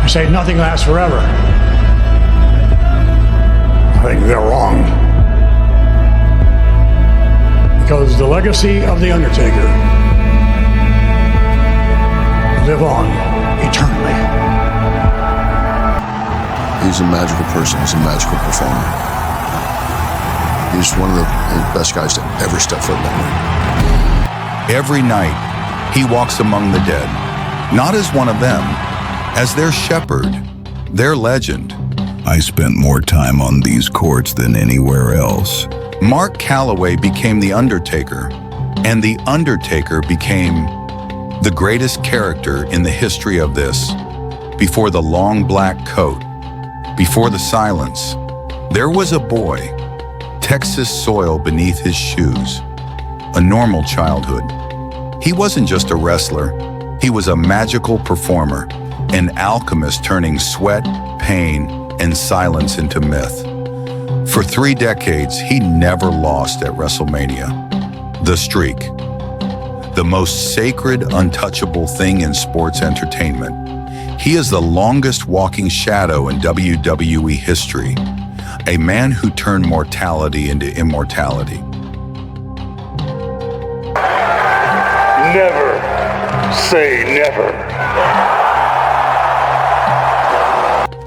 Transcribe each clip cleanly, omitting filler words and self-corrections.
They say nothing lasts forever. I think they're wrong. Because the legacy of The Undertaker will live on eternally. He's a magical person. He's a magical performer. He's one of the best guys to ever step foot in that ring. Every night, he walks among the dead, not as one of them, as their shepherd, their legend. I spent more time on these courts than anywhere else. Mark Calloway became The Undertaker, and The Undertaker became the greatest character in the history of this. Before the long black coat, before the silence, there was a boy, Texas soil beneath his shoes, a normal childhood. He wasn't just a wrestler, he was a magical performer, an alchemist turning sweat, pain, and silence into myth. For 3 decades, he never lost at WrestleMania. The streak, the most sacred, untouchable thing in sports entertainment. He is the longest walking shadow in WWE history, a man who turned mortality into immortality. Never say never.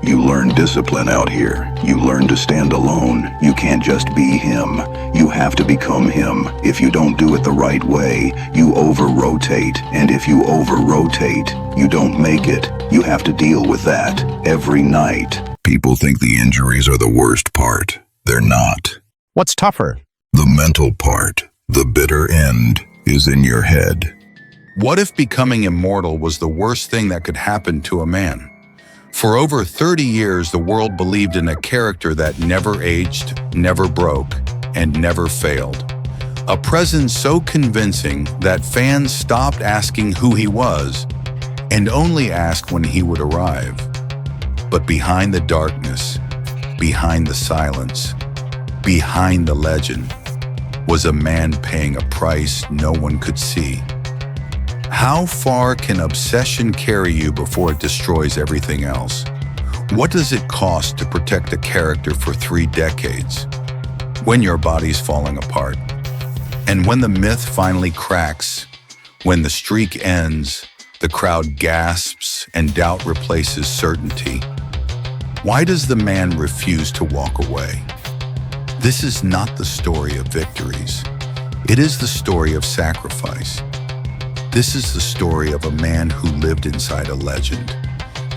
You learn discipline out here. You learn to stand alone. You can't just be him. You have to become him. If you don't do it the right way, you over-rotate. And if you over-rotate, you don't make it. You have to deal with that every night. People think the injuries are the worst part. They're not. What's tougher? The mental part, the bitter end, is in your head. What if becoming immortal was the worst thing that could happen to a man? For over 30 years, the world believed in a character that never aged, never broke, and never failed. A presence so convincing that fans stopped asking who he was and only asked when he would arrive. But behind the darkness, behind the silence, behind the legend, was a man paying a price no one could see. How far can obsession carry you before it destroys everything else? What does it cost to protect a character for 3 decades? When your body's falling apart, and when the myth finally cracks, when the streak ends, the crowd gasps and doubt replaces certainty. Why does the man refuse to walk away? This is not the story of victories. It is the story of sacrifice. This is the story of a man who lived inside a legend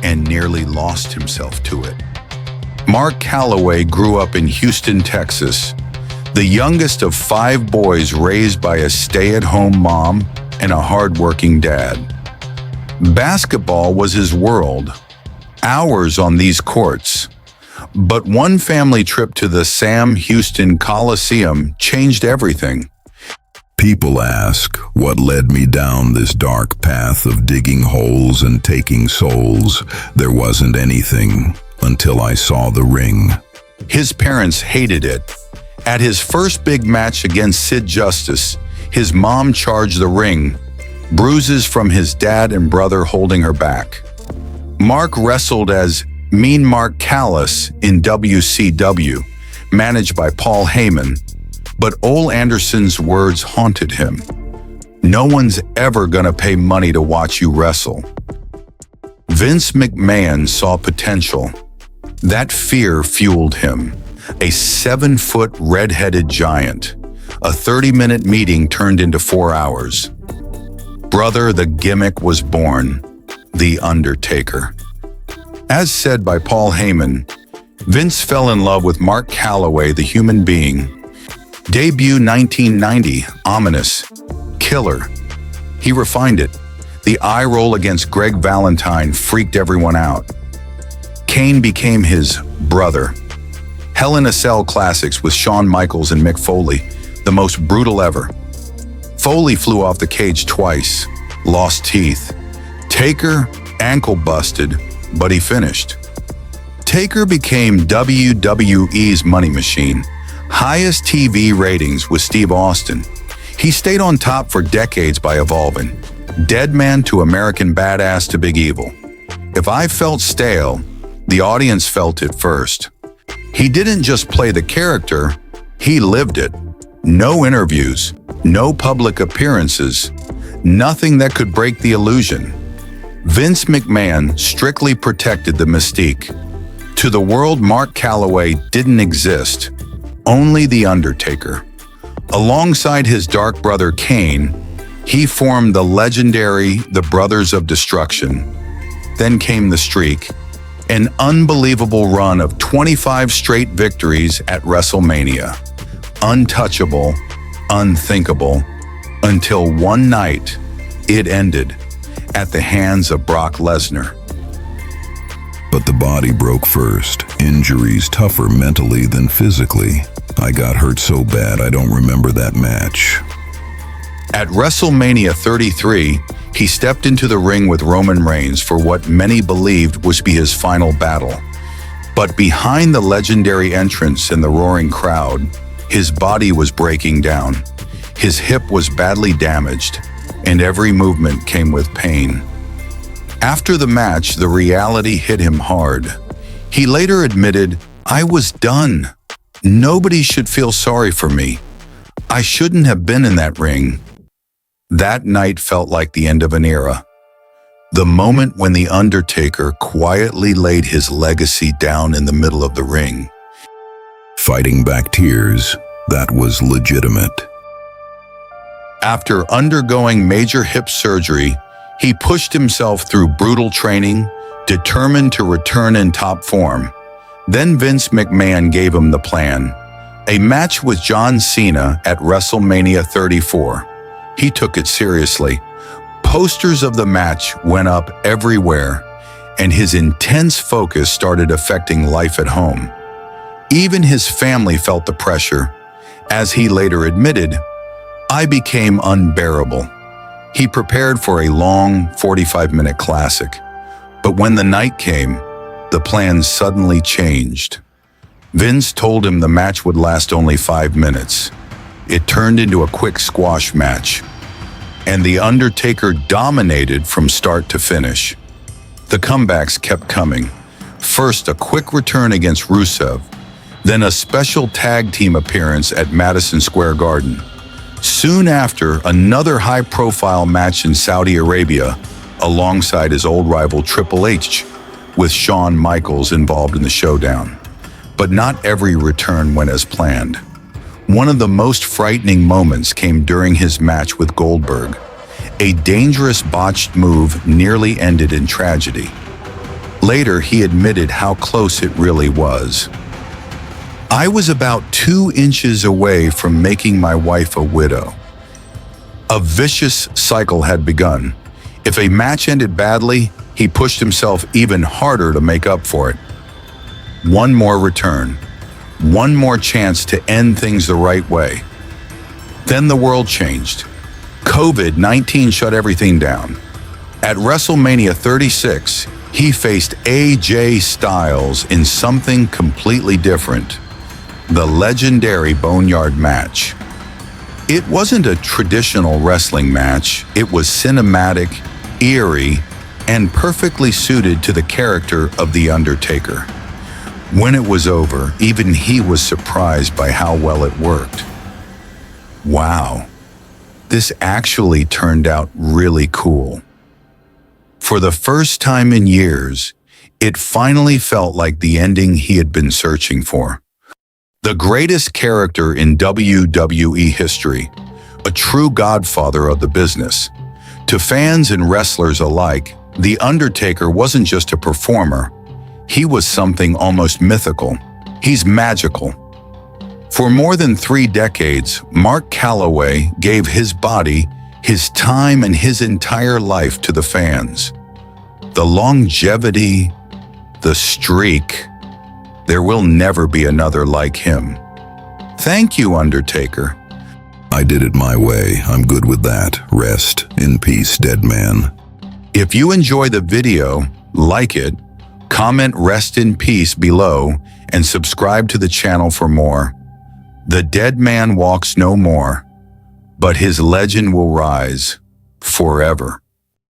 and nearly lost himself to it. Mark Calloway grew up in Houston, Texas, the youngest of 5 boys raised by a stay-at-home mom and a hard-working dad. Basketball was his world, hours on these courts. But one family trip to the Sam Houston Coliseum changed everything. People ask what led me down this dark path of digging holes and taking souls. There wasn't anything until I saw the ring. His parents hated it. At his first big match against Sid Justice, his mom charged the ring, bruises from his dad and brother holding her back. Mark wrestled as Mean Mark Callis in WCW, managed by Paul Heyman. But Ole Anderson's words haunted him. No one's ever gonna pay money to watch you wrestle. Vince McMahon saw potential. That fear fueled him. A 7-foot red-headed giant. A 30-minute meeting turned into 4 hours. Brother, the gimmick was born. The Undertaker. As said by Paul Heyman, Vince fell in love with Mark Calloway, the human being. Debut 1990, ominous, killer. He refined it. The eye roll against Greg Valentine freaked everyone out. Kane became his brother. Hell in a Cell classics with Shawn Michaels and Mick Foley, the most brutal ever. Foley flew off the cage twice, lost teeth. Taker, ankle busted, but he finished. Taker became WWE's money machine. Highest TV ratings with Steve Austin. He stayed on top for decades by evolving. Dead man to American badass to Big Evil. If I felt stale, the audience felt it first. He didn't just play the character, he lived it. No interviews, no public appearances, nothing that could break the illusion. Vince McMahon strictly protected the mystique. To the world, Mark Calloway didn't exist, only The Undertaker. Alongside his dark brother Kane, he formed the legendary The Brothers of Destruction. Then came the streak, an unbelievable run of 25 straight victories at WrestleMania. Untouchable, unthinkable, until one night, it ended at the hands of Brock Lesnar. But the body broke first. Injuries tougher mentally than physically. I got hurt so bad I don't remember that match. At WrestleMania 33, he stepped into the ring with Roman Reigns for what many believed was be his final battle. But behind the legendary entrance and the roaring crowd, his body was breaking down. His hip was badly damaged, and every movement came with pain. After the match, the reality hit him hard. He later admitted, "I was done. Nobody should feel sorry for me. I shouldn't have been in that ring." That night felt like the end of an era. The moment when The Undertaker quietly laid his legacy down in the middle of the ring. Fighting back tears, that was legitimate. After undergoing major hip surgery, he pushed himself through brutal training, determined to return in top form. Then Vince McMahon gave him the plan. A match with John Cena at WrestleMania 34. He took it seriously. Posters of the match went up everywhere, and his intense focus started affecting life at home. Even his family felt the pressure. As he later admitted, "I became unbearable." He prepared for a long 45-minute classic, but when the night came, the plans suddenly changed. Vince told him the match would last only 5 minutes. It turned into a quick squash match, and The Undertaker dominated from start to finish. The comebacks kept coming. First, a quick return against Rusev, then a special tag team appearance at Madison Square Garden. Soon after, another high-profile match in Saudi Arabia, alongside his old rival Triple H, with Shawn Michaels involved in the showdown. But not every return went as planned. One of the most frightening moments came during his match with Goldberg. A dangerous botched move nearly ended in tragedy. Later, he admitted how close it really was. "I was about 2 inches away from making my wife a widow." A vicious cycle had begun. If a match ended badly, he pushed himself even harder to make up for it. One more return. One more chance to end things the right way. Then the world changed. COVID-19 shut everything down. At WrestleMania 36, he faced AJ Styles in something completely different. The legendary Boneyard match. It wasn't a traditional wrestling match. It was cinematic, eerie, and perfectly suited to the character of The Undertaker. When it was over, even he was surprised by how well it worked. Wow, this actually turned out really cool. For the first time in years, it finally felt like the ending he had been searching for. The greatest character in WWE history, a true godfather of the business. To fans and wrestlers alike, The Undertaker wasn't just a performer. He was something almost mythical. He's magical. For more than 3 decades, Mark Calloway gave his body, his time, and his entire life to the fans. The longevity, the streak, there will never be another like him. Thank you, Undertaker. I did it my way. I'm good with that. Rest in peace, dead man. If you enjoy the video, like it, comment "Rest in Peace" below, and subscribe to the channel for more. The dead man walks no more, but his legend will rise forever.